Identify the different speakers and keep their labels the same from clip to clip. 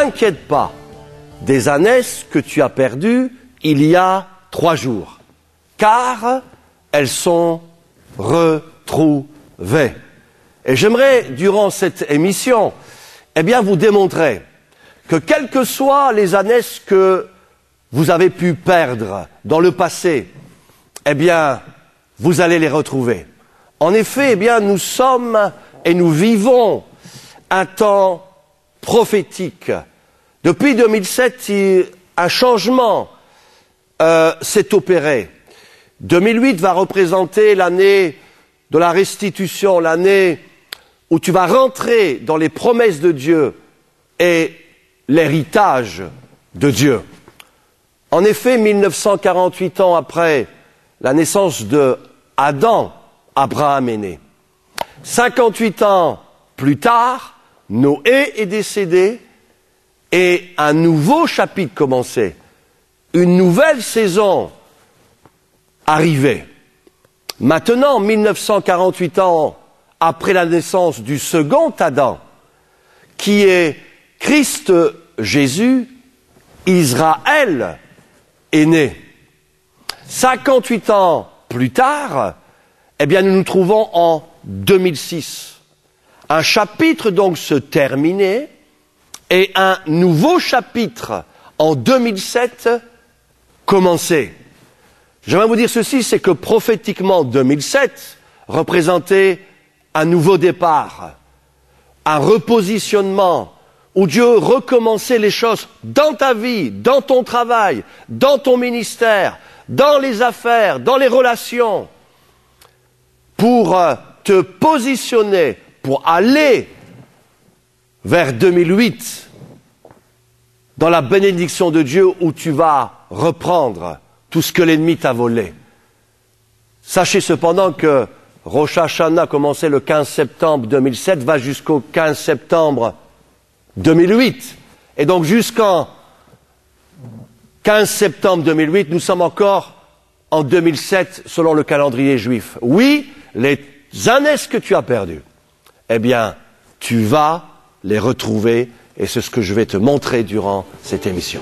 Speaker 1: t'inquiète pas des ânesses que tu as perdues il y a 3 jours, car elles sont retrouvées. Et j'aimerais, durant cette émission, vous démontrer que quelles que soient les ânesses que vous avez pu perdre dans le passé, vous allez les retrouver. En effet, nous sommes et nous vivons un temps prophétique. Depuis 2007, un changement s'est opéré. 2008 va représenter l'année de la restitution, l'année où tu vas rentrer dans les promesses de Dieu et l'héritage de Dieu. En effet, 1948 ans après la naissance de Adam, Abraham est né. 58 ans plus tard, Noé est décédé et un nouveau chapitre commençait. Une nouvelle saison arrivait. Maintenant, 1948 ans après la naissance du second Adam, qui est Christ Jésus, Israël est né. 58 ans plus tard, nous nous trouvons en 2006. Un chapitre donc se terminait et un nouveau chapitre en 2007 commençait. J'aimerais vous dire ceci, c'est que prophétiquement 2007 représentait un nouveau départ, un repositionnement où Dieu recommençait les choses dans ta vie, dans ton travail, dans ton ministère, dans les affaires, dans les relations, pour te positionner, pour aller vers 2008, dans la bénédiction de Dieu où tu vas reprendre tout ce que l'ennemi t'a volé. Sachez cependant que Rosh Hashanah commençait le 15 septembre 2007, va jusqu'au 15 septembre 2008. Et donc jusqu'en 15 septembre 2008, nous sommes encore en 2007 selon le calendrier juif. Oui, les ânesses que tu as perdues, tu vas les retrouver et c'est ce que je vais te montrer durant cette émission.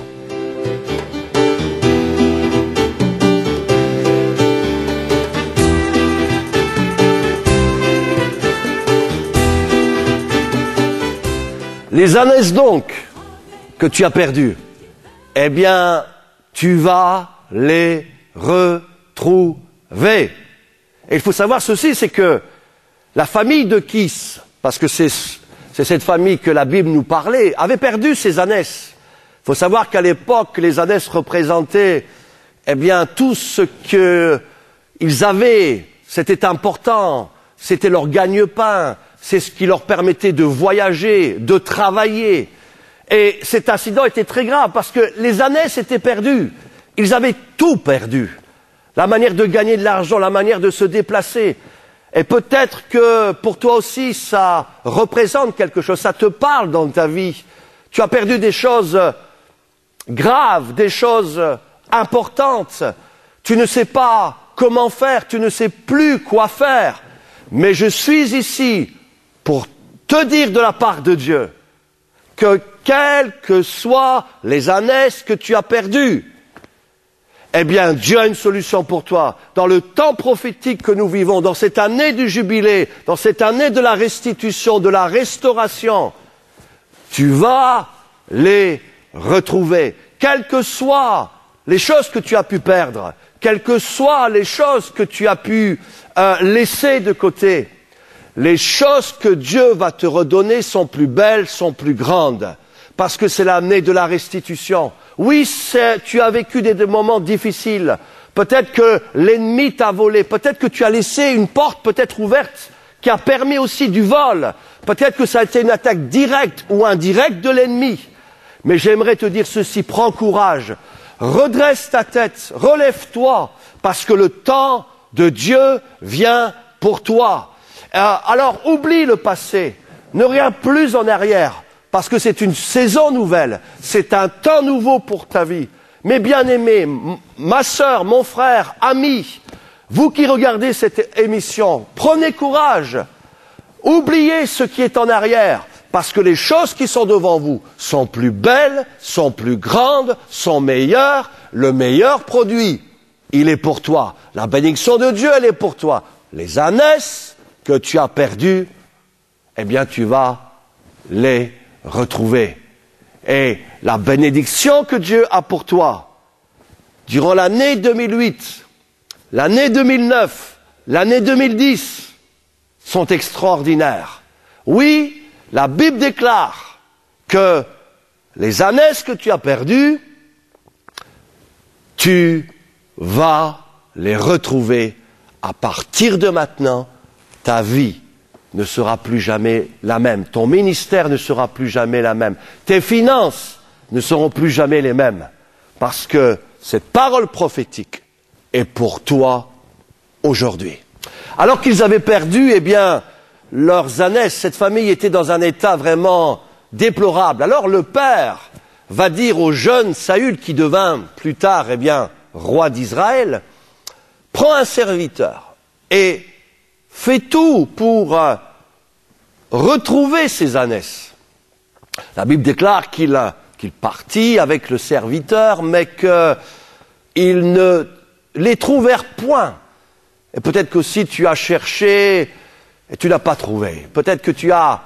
Speaker 1: Les ânesses donc que tu as perdues, tu vas les retrouver. Et il faut savoir ceci, c'est que la famille de Kis, parce que c'est cette famille que la Bible nous parlait, avait perdu ses ânesses. Il faut savoir qu'à l'époque, les ânesses représentaient tout ce qu'ils avaient, c'était important, c'était leur gagne-pain, c'est ce qui leur permettait de voyager, de travailler. Et cet incident était très grave parce que les ânesses étaient perdues. Ils avaient tout perdu. La manière de gagner de l'argent, la manière de se déplacer. Et peut-être que pour toi aussi, ça représente quelque chose, ça te parle dans ta vie. Tu as perdu des choses graves, des choses importantes. Tu ne sais pas comment faire, tu ne sais plus quoi faire. Mais je suis ici pour te dire de la part de Dieu que quelles que soient les ânesses que tu as perdues, Dieu a une solution pour toi. Dans le temps prophétique que nous vivons, dans cette année du jubilé, dans cette année de la restitution, de la restauration, tu vas les retrouver. Quelles que soient les choses que tu as pu perdre, quelles que soient les choses que tu as pu laisser de côté, les choses que Dieu va te redonner sont plus belles, sont plus grandes, parce que c'est l'année de la restitution. Oui, tu as vécu des moments difficiles. Peut-être que l'ennemi t'a volé. Peut-être que tu as laissé une porte peut-être ouverte qui a permis aussi du vol. Peut-être que ça a été une attaque directe ou indirecte de l'ennemi. Mais j'aimerais te dire ceci, prends courage. Redresse ta tête, relève-toi, parce que le temps de Dieu vient pour toi. Alors oublie le passé, ne regarde plus en arrière. Parce que c'est une saison nouvelle, c'est un temps nouveau pour ta vie. Mes bien-aimés, ma sœur, mon frère, amis, vous qui regardez cette émission, prenez courage, oubliez ce qui est en arrière, parce que les choses qui sont devant vous sont plus belles, sont plus grandes, sont meilleures. Le meilleur produit, il est pour toi. La bénédiction de Dieu, elle est pour toi. Les ânesses que tu as perdues, eh bien, tu vas les retrouver. Et la bénédiction que Dieu a pour toi, durant l'année 2008, l'année 2009, l'année 2010, sont extraordinaires. Oui, la Bible déclare que les ânesses que tu as perdues, tu vas les retrouver. À partir de maintenant, ta vie ne sera plus jamais la même. Ton ministère ne sera plus jamais la même. Tes finances ne seront plus jamais les mêmes. Parce que cette parole prophétique est pour toi aujourd'hui. Alors qu'ils avaient perdu, eh bien, leurs ânesses, cette famille était dans un état vraiment déplorable. Alors le père va dire au jeune Saül, qui devint plus tard, eh bien, roi d'Israël, prends un serviteur et fais tout pour retrouver ces ânesses. La Bible déclare qu'il partit avec le serviteur, mais qu'il ne les trouvèrent point. Et peut-être qu'aussi tu as cherché et tu n'as pas trouvé. Peut-être que tu as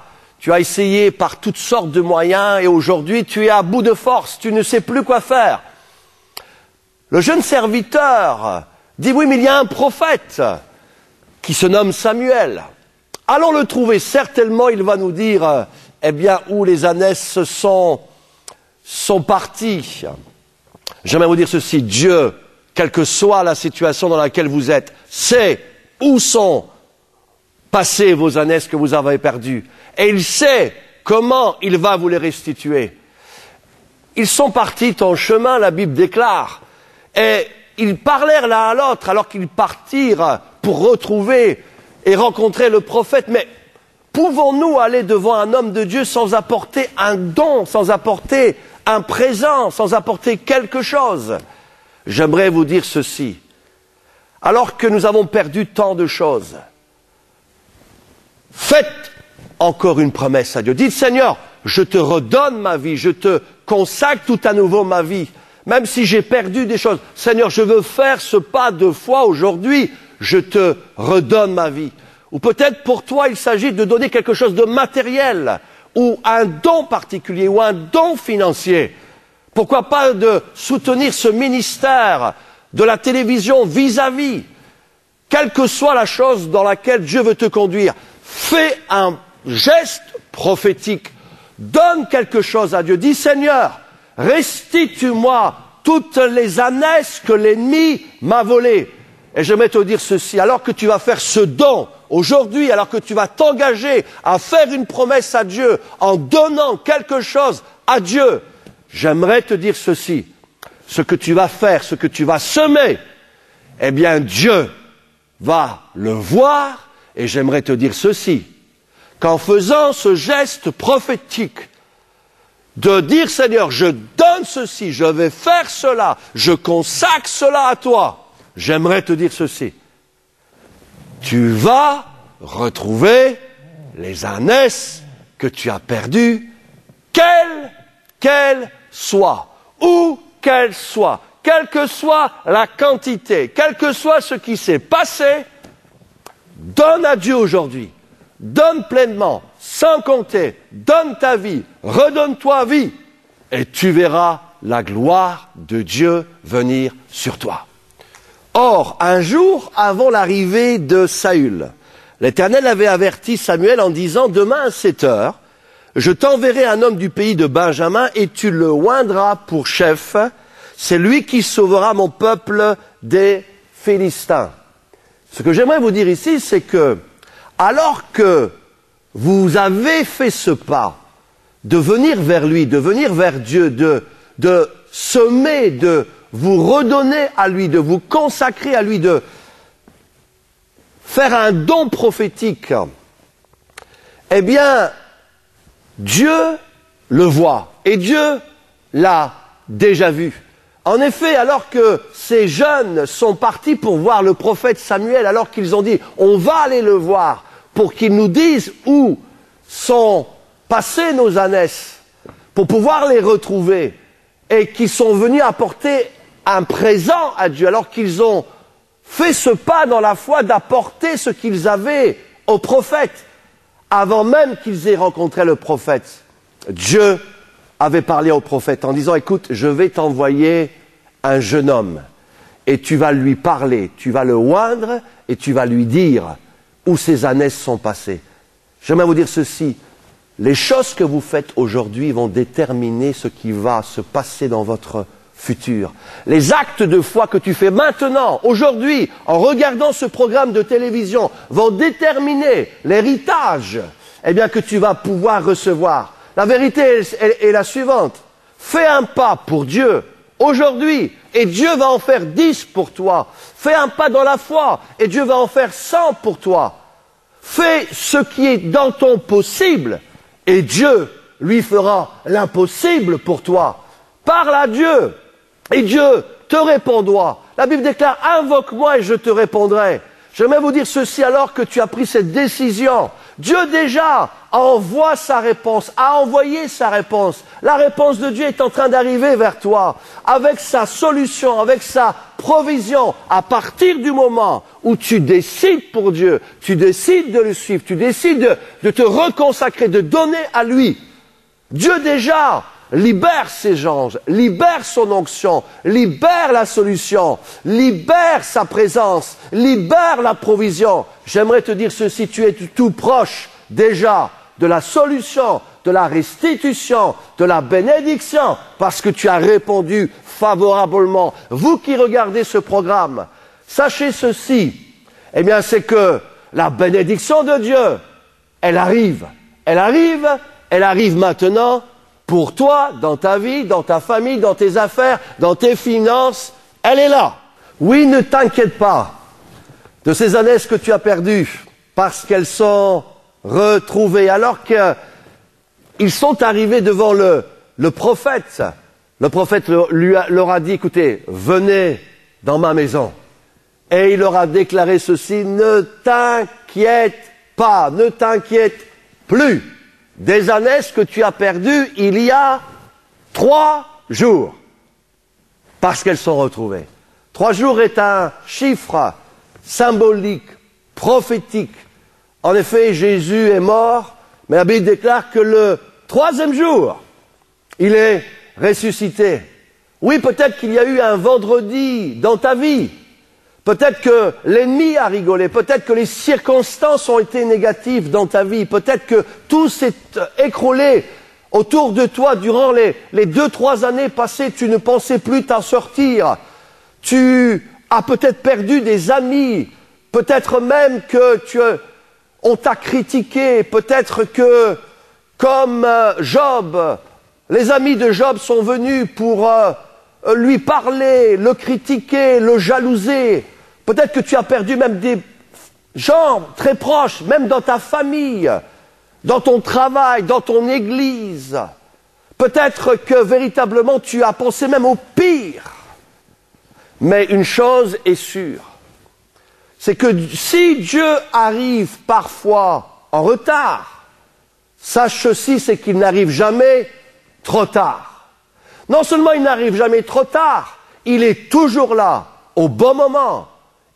Speaker 1: essayé par toutes sortes de moyens et aujourd'hui tu es à bout de force, tu ne sais plus quoi faire. Le jeune serviteur dit, oui, mais il y a un prophète qui se nomme Samuel. Allons le trouver. Certainement, il va nous dire, eh bien, où les ânesses sont parties. J'aimerais vous dire ceci, Dieu, quelle que soit la situation dans laquelle vous êtes, sait où sont passées vos ânesses que vous avez perdues. Et il sait comment il va vous les restituer. Ils sont partis en chemin, la Bible déclare. Et ils parlèrent l'un à l'autre alors qu'ils partirent pour retrouver et rencontrer le prophète. Mais pouvons-nous aller devant un homme de Dieu sans apporter un don, sans apporter un présent, sans apporter quelque chose? J'aimerais vous dire ceci. Alors que nous avons perdu tant de choses, faites encore une promesse à Dieu. Dites, Seigneur, je te redonne ma vie, je te consacre tout à nouveau ma vie. Même si j'ai perdu des choses, Seigneur, je veux faire ce pas de foi aujourd'hui, je te redonne ma vie. Ou peut-être pour toi, il s'agit de donner quelque chose de matériel, ou un don particulier, ou un don financier. Pourquoi pas de soutenir ce ministère de la télévision vis-à-vis. Quelle que soit la chose dans laquelle Dieu veut te conduire, fais un geste prophétique. Donne quelque chose à Dieu. Dis, Seigneur, restitue-moi toutes les ânesses que l'ennemi m'a volées. Et j'aimerais te dire ceci, alors que tu vas faire ce don aujourd'hui, alors que tu vas t'engager à faire une promesse à Dieu en donnant quelque chose à Dieu, j'aimerais te dire ceci, ce que tu vas faire, ce que tu vas semer, eh bien Dieu va le voir, et j'aimerais te dire ceci, qu'en faisant ce geste prophétique, de dire, Seigneur, je donne ceci, je vais faire cela, je consacre cela à toi, j'aimerais te dire ceci. Tu vas retrouver les ânesses que tu as perdues, quelles qu'elles soient, où qu'elles soient, quelle que soit la quantité, quel que soit ce qui s'est passé, donne à Dieu aujourd'hui. Donne pleinement, sans compter, donne ta vie, redonne-toi vie, et tu verras la gloire de Dieu venir sur toi. Or, un jour avant l'arrivée de Saül, l'Éternel avait averti Samuel en disant, demain à 7 heures, je t'enverrai un homme du pays de Benjamin et tu le oindras pour chef, c'est lui qui sauvera mon peuple des Philistins. Ce que j'aimerais vous dire ici, c'est que, alors que vous avez fait ce pas, de venir vers lui, de venir vers Dieu, de semer, de vous redonner à lui, de vous consacrer à lui, de faire un don prophétique, eh bien, Dieu le voit. Et Dieu l'a déjà vu. En effet, alors que ces jeunes sont partis pour voir le prophète Samuel, alors qu'ils ont dit, on va aller le voir, pour qu'il nous dise où sont passé nos ânesses pour pouvoir les retrouver et qui sont venus apporter un présent à Dieu alors qu'ils ont fait ce pas dans la foi d'apporter ce qu'ils avaient au prophète avant même qu'ils aient rencontré le prophète. Dieu avait parlé au prophète en disant « Écoute, je vais t'envoyer un jeune homme et tu vas lui parler, tu vas le oindre et tu vas lui dire où ses ânesses sont passées. » J'aimerais vous dire ceci, les choses que vous faites aujourd'hui vont déterminer ce qui va se passer dans votre futur. Les actes de foi que tu fais maintenant, aujourd'hui, en regardant ce programme de télévision, vont déterminer l'héritage que tu vas pouvoir recevoir. La vérité est la suivante. Fais un pas pour Dieu aujourd'hui et Dieu va en faire 10 pour toi. Fais un pas dans la foi et Dieu va en faire 100 pour toi. Fais ce qui est dans ton possible et Dieu lui fera l'impossible pour toi. Parle à Dieu et Dieu te répondra. La Bible déclare « Invoque-moi et je te répondrai ». J'aimerais vous dire ceci alors que tu as pris cette décision. Dieu déjà envoie sa réponse, a envoyé sa réponse. La réponse de Dieu est en train d'arriver vers toi avec sa solution, avec sa provision. À partir du moment où tu décides pour Dieu, tu décides de le suivre, tu décides de te reconsacrer, de donner à lui. Dieu déjà libère ses anges, libère son onction, libère la solution, libère sa présence, libère la provision. J'aimerais te dire ceci, tu es tout proche déjà de la solution, de la restitution, de la bénédiction, parce que tu as répondu favorablement. Vous qui regardez ce programme, sachez ceci, c'est que la bénédiction de Dieu, elle arrive maintenant, pour toi, dans ta vie, dans ta famille, dans tes affaires, dans tes finances, elle est là. Oui, ne t'inquiète pas de ces années que tu as perdues, parce qu'elles sont retrouvées, alors qu'ils sont arrivés devant le prophète. Le prophète leur a dit, écoutez, venez dans ma maison. Et il leur a déclaré ceci, ne t'inquiète pas, ne t'inquiète plus. Des années que tu as perdues il y a 3 jours, parce qu'elles sont retrouvées. 3 jours est un chiffre symbolique, prophétique. En effet, Jésus est mort, mais la Bible déclare que le 3e jour, il est ressuscité. Oui, peut-être qu'il y a eu un vendredi dans ta vie. Peut-être que l'ennemi a rigolé, peut-être que les circonstances ont été négatives dans ta vie, peut-être que tout s'est écroulé autour de toi durant les 2-3 années passées, tu ne pensais plus t'en sortir. Tu as peut-être perdu des amis, peut-être même que on t'a critiqué, peut-être que, comme Job, les amis de Job sont venus pour lui parler, le critiquer, le jalouser. Peut-être que tu as perdu même des gens très proches, même dans ta famille, dans ton travail, dans ton église. Peut-être que véritablement tu as pensé même au pire. Mais une chose est sûre, c'est que si Dieu arrive parfois en retard, sache ceci, c'est qu'il n'arrive jamais trop tard. Non seulement il n'arrive jamais trop tard, il est toujours là, au bon moment.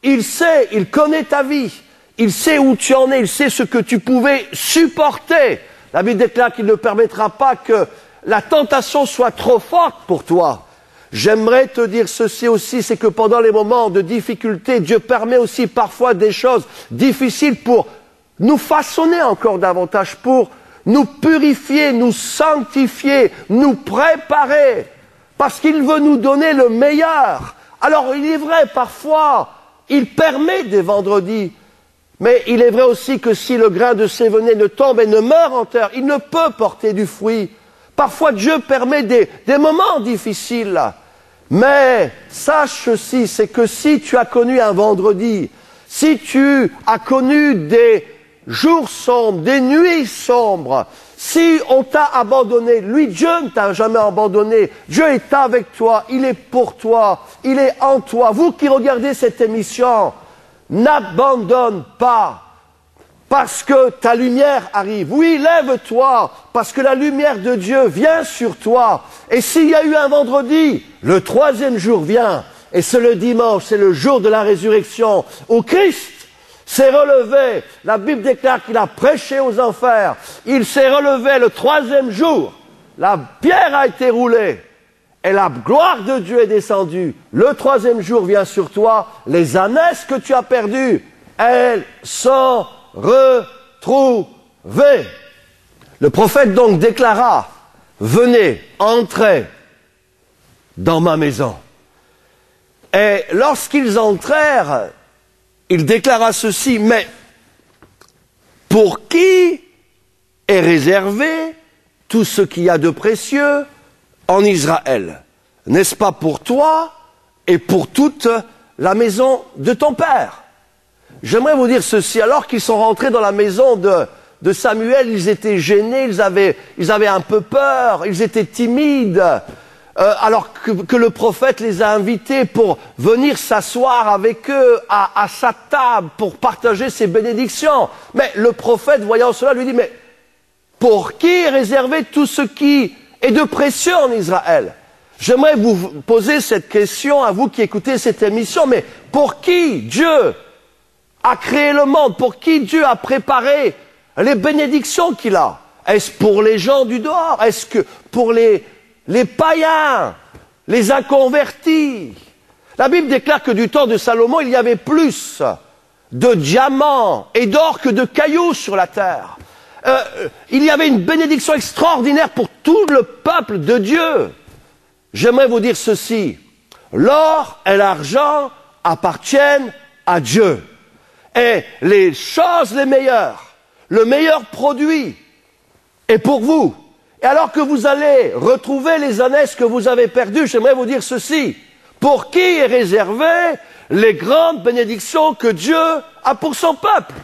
Speaker 1: Il sait, il connaît ta vie, il sait où tu en es, il sait ce que tu pouvais supporter. La Bible déclare qu'il ne permettra pas que la tentation soit trop forte pour toi. J'aimerais te dire ceci aussi, c'est que pendant les moments de difficulté, Dieu permet aussi parfois des choses difficiles pour nous façonner encore davantage, pour nous purifier, nous sanctifier, nous préparer, parce qu'il veut nous donner le meilleur. Alors il est vrai, parfois, il permet des vendredis, mais il est vrai aussi que si le grain de sévéné ne tombe et ne meurt en terre, il ne peut porter du fruit. Parfois Dieu permet des moments difficiles, mais sache ceci, c'est que si tu as connu un vendredi, si tu as connu des jours sombres, des nuits sombres, si on t'a abandonné, lui, Dieu ne t'a jamais abandonné. Dieu est avec toi, il est pour toi, il est en toi. Vous qui regardez cette émission, n'abandonne pas. parce que ta lumière arrive. Oui, lève-toi, parce que la lumière de Dieu vient sur toi. Et s'il y a eu un vendredi, le 3e jour vient, et c'est le dimanche, c'est le jour de la résurrection, où Christ s'est relevé. La Bible déclare qu'il a prêché aux enfers. Il s'est relevé le 3e jour. La pierre a été roulée. Et la gloire de Dieu est descendue. Le 3e jour vient sur toi. Les ânesses que tu as perdues, elles sont retrouvées. Le prophète donc déclara, venez, entrez dans ma maison. Et lorsqu'ils entrèrent, il déclara ceci, mais pour qui est réservé tout ce qu'il y a de précieux en Israël? N'est-ce pas pour toi et pour toute la maison de ton père? J'aimerais vous dire ceci, alors qu'ils sont rentrés dans la maison de Samuel, ils étaient gênés, ils avaient un peu peur, ils étaient timides, alors que le prophète les a invités pour venir s'asseoir avec eux à sa table pour partager ses bénédictions. Mais le prophète, voyant cela, lui dit, mais pour qui est réservé tout ce qui est de précieux en Israël? J'aimerais vous poser cette question à vous qui écoutez cette émission, mais pour qui Dieu a créé le monde? Pour qui Dieu a préparé les bénédictions qu'il a? Est-ce pour les gens du dehors? Est-ce que pour les païens, les inconvertis? La Bible déclare que du temps de Salomon, il y avait plus de diamants et d'or que de cailloux sur la terre. Il y avait une bénédiction extraordinaire pour tout le peuple de Dieu. J'aimerais vous dire ceci, l'or et l'argent appartiennent à Dieu. Et les choses les meilleures, le meilleur produit est pour vous. Et alors que vous allez retrouver les ânesses que vous avez perdues, j'aimerais vous dire ceci, pour qui est réservé les grandes bénédictions que Dieu a pour son peuple?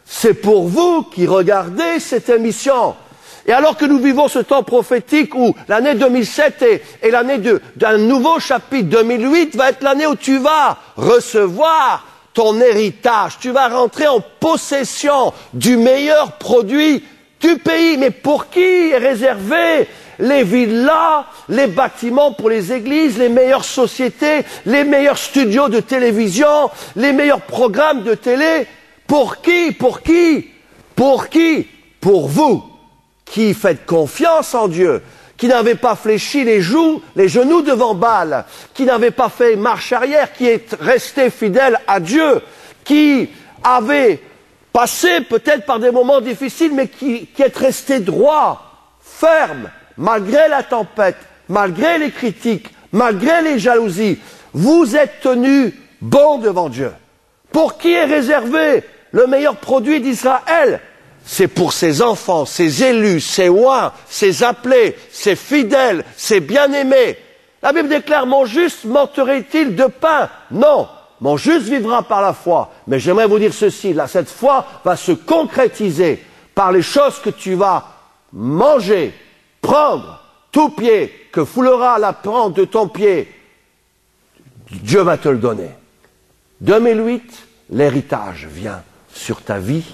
Speaker 1: C'est pour vous qui regardez cette émission. Et alors que nous vivons ce temps prophétique où l'année 2007 est l'année d'un nouveau chapitre, 2008 va être l'année où tu vas recevoir ton héritage, tu vas rentrer en possession du meilleur produit du pays. Mais pour qui est réservé les villas, les bâtiments pour les églises, les meilleures sociétés, les meilleurs studios de télévision, les meilleurs programmes de télé? Pour qui? Pour qui? Pour qui? Pour vous, qui faites confiance en Dieu, qui n'avez pas fléchi les genoux devant Baal, qui n'avez pas fait marche arrière, qui est resté fidèle à Dieu, qui avez passé peut-être par des moments difficiles, mais qui est resté droit, ferme, malgré la tempête, malgré les critiques, malgré les jalousies. Vous êtes tenus bons devant Dieu. Pour qui est réservé le meilleur produit d'Israël? C'est pour ses enfants, ses élus, ses oints, ses appelés, ses fidèles, ses bien-aimés. La Bible déclare, mon juste mangerait-il de pain? Non, mon juste vivra par la foi. Mais j'aimerais vous dire ceci, là, cette foi va se concrétiser par les choses que tu vas manger, prendre, tout pied, que foulera la plante de ton pied. Dieu va te le donner. 2008, l'héritage vient sur ta vie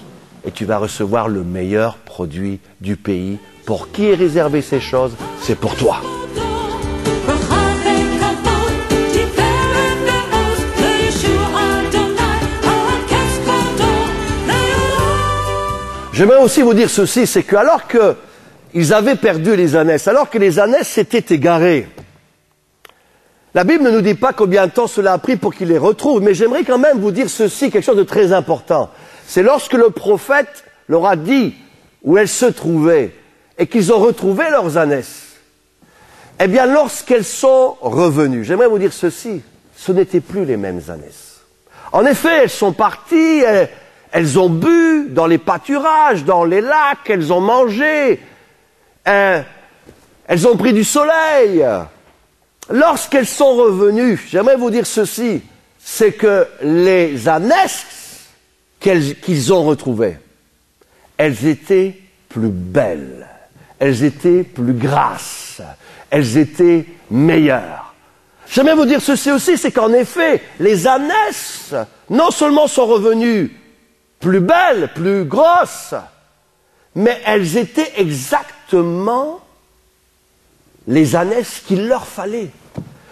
Speaker 1: et tu vas recevoir le meilleur produit du pays. Pour qui est réservé ces choses? C'est pour toi. J'aimerais aussi vous dire ceci, c'est que alors qu'ils avaient perdu les ânesses, alors que les ânesses s'étaient égarées, la Bible ne nous dit pas combien de temps cela a pris pour qu'ils les retrouvent, mais j'aimerais quand même vous dire ceci, quelque chose de très important. C'est lorsque le prophète leur a dit où elles se trouvaient et qu'ils ont retrouvé leurs ânesses. Eh bien, lorsqu'elles sont revenues, j'aimerais vous dire ceci, ce n'étaient plus les mêmes ânesses. En effet, elles sont parties, elles ont bu dans les pâturages, dans les lacs, elles ont mangé, elles ont pris du soleil. Lorsqu'elles sont revenues, j'aimerais vous dire ceci, c'est que les ânesses qu'ils ont retrouvées, elles étaient plus belles, elles étaient plus grasses, elles étaient meilleures. J'aimerais vous dire ceci aussi, c'est qu'en effet, les ânesses, non seulement sont revenues plus belles, plus grosses, mais elles étaient exactement les ânesses qu'il leur fallait.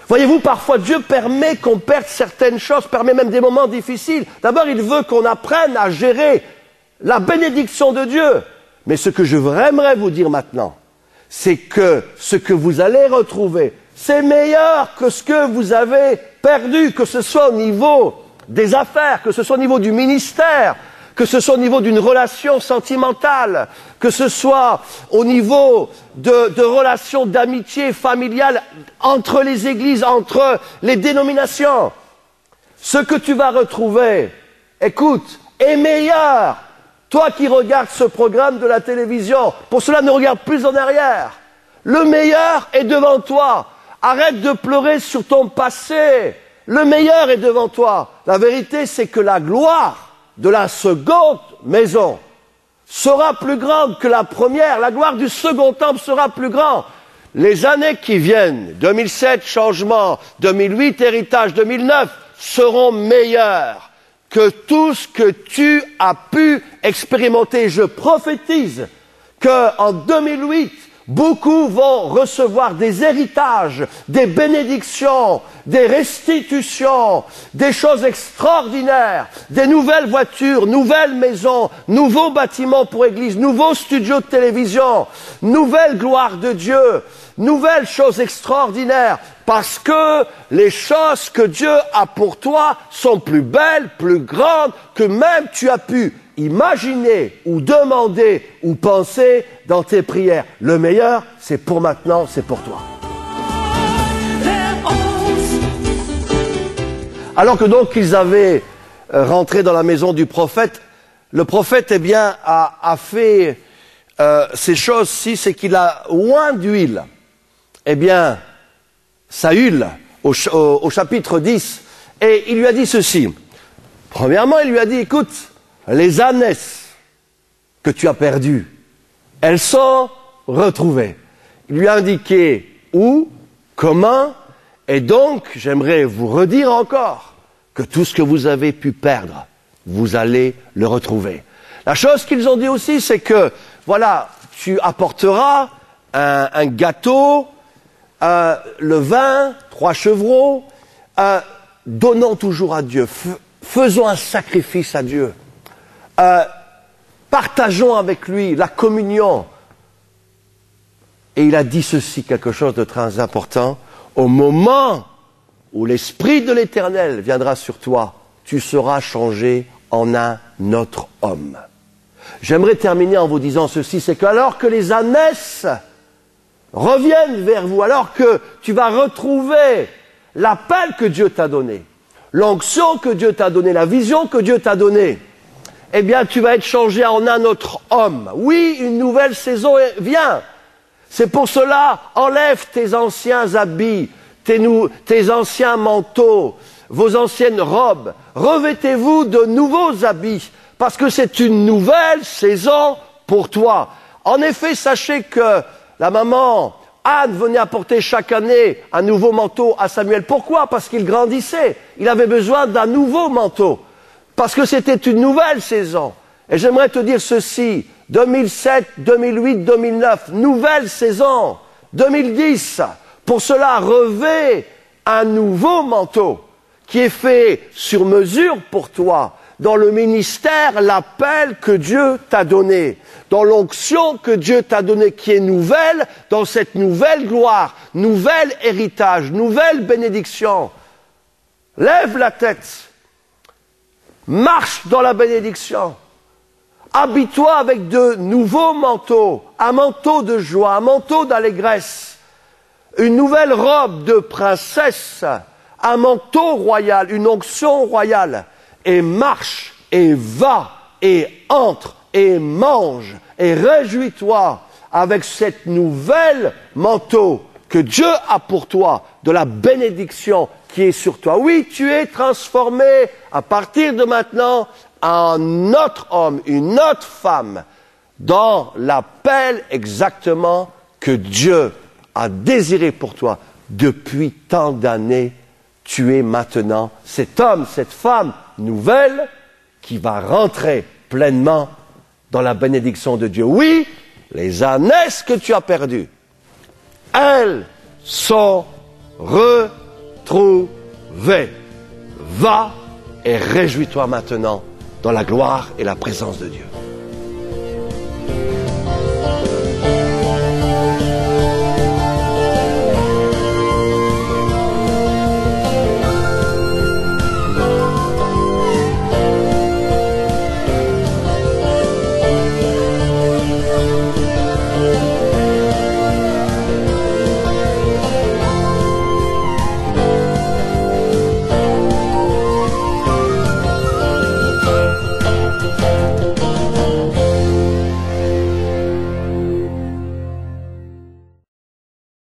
Speaker 1: Voyez-vous, parfois Dieu permet qu'on perde certaines choses, permet même des moments difficiles. D'abord, il veut qu'on apprenne à gérer la bénédiction de Dieu. Mais ce que je aimerais vous dire maintenant, c'est que ce que vous allez retrouver, c'est meilleur que ce que vous avez perdu, que ce soit au niveau des affaires, que ce soit au niveau du ministère, que ce soit au niveau d'une relation sentimentale, que ce soit au niveau de relations d'amitié familiale entre les églises, entre les dénominations. Ce que tu vas retrouver, écoute, est meilleur. Toi qui regardes ce programme de la télévision, pour cela ne regarde plus en arrière. Le meilleur est devant toi. Arrête de pleurer sur ton passé. Le meilleur est devant toi. La vérité, c'est que la gloire de la seconde maison sera plus grande que la première. La gloire du second temple sera plus grande. Les années qui viennent, 2007, changement, 2008, héritage, 2009, seront meilleures que tout ce que tu as pu expérimenter. Je prophétise qu'en 2008, beaucoup vont recevoir des héritages, des bénédictions, des restitutions, des choses extraordinaires, des nouvelles voitures, nouvelles maisons, nouveaux bâtiments pour église, nouveaux studios de télévision, nouvelle gloire de Dieu, nouvelles choses extraordinaires, parce que les choses que Dieu a pour toi sont plus belles, plus grandes que même tu as pu imaginer ou demander ou penser dans tes prières. Le meilleur, c'est pour maintenant, c'est pour toi. Alors que donc ils avaient rentré dans la maison du prophète, le prophète a fait ces choses-ci, c'est qu'il a oint d'huile. Sa huile au chapitre 10, et il lui a dit ceci. Premièrement, il lui a dit, écoute, les ânesses que tu as perdues, elles sont retrouvées. Il lui a indiqué où, comment, et donc, j'aimerais vous redire encore que tout ce que vous avez pu perdre, vous allez le retrouver. La chose qu'ils ont dit aussi, c'est que, voilà, tu apporteras un gâteau, le vin, 3 chevreaux, donnons toujours à Dieu, faisons un sacrifice à Dieu. Partageons avec lui la communion. Et il a dit ceci, quelque chose de très important. Au moment où l'Esprit de l'Éternel viendra sur toi, tu seras changé en un autre homme. J'aimerais terminer en vous disant ceci, c'est qu'alors que les ânesses reviennent vers vous, alors que tu vas retrouver l'appel que Dieu t'a donné, l'onction que Dieu t'a donnée, la vision que Dieu t'a donnée, eh bien, tu vas être changé en un autre homme. Oui, une nouvelle saison vient. C'est pour cela, enlève tes anciens habits, tes anciens manteaux, vos anciennes robes. Revêtez-vous de nouveaux habits, parce que c'est une nouvelle saison pour toi. En effet, sachez que la maman Anne venait apporter chaque année un nouveau manteau à Samuel. Pourquoi? Parce qu'il grandissait. Il avait besoin d'un nouveau manteau. Parce que c'était une nouvelle saison. Et j'aimerais te dire ceci, 2007, 2008, 2009, nouvelle saison, 2010. Pour cela, revêt un nouveau manteau qui est fait sur mesure pour toi, dans le ministère, l'appel que Dieu t'a donné, dans l'onction que Dieu t'a donnée qui est nouvelle, dans cette nouvelle gloire, nouvel héritage, nouvelle bénédiction. Lève la tête. Marche dans la bénédiction. Habille-toi avec de nouveaux manteaux, un manteau de joie, un manteau d'allégresse, une nouvelle robe de princesse, un manteau royal, une onction royale, et marche, et va, et entre, et mange, et réjouis-toi avec cette nouvelle manteau que Dieu a pour toi, de la bénédiction qui est sur toi. Oui, tu es transformé à partir de maintenant en un autre homme, une autre femme, dans l'appel exactement que Dieu a désiré pour toi depuis tant d'années. Tu es maintenant cet homme, cette femme nouvelle qui va rentrer pleinement dans la bénédiction de Dieu. Oui, les ânesses que tu as perdues, elles sont retrouvées. Va et réjouis-toi maintenant dans la gloire et la présence de Dieu.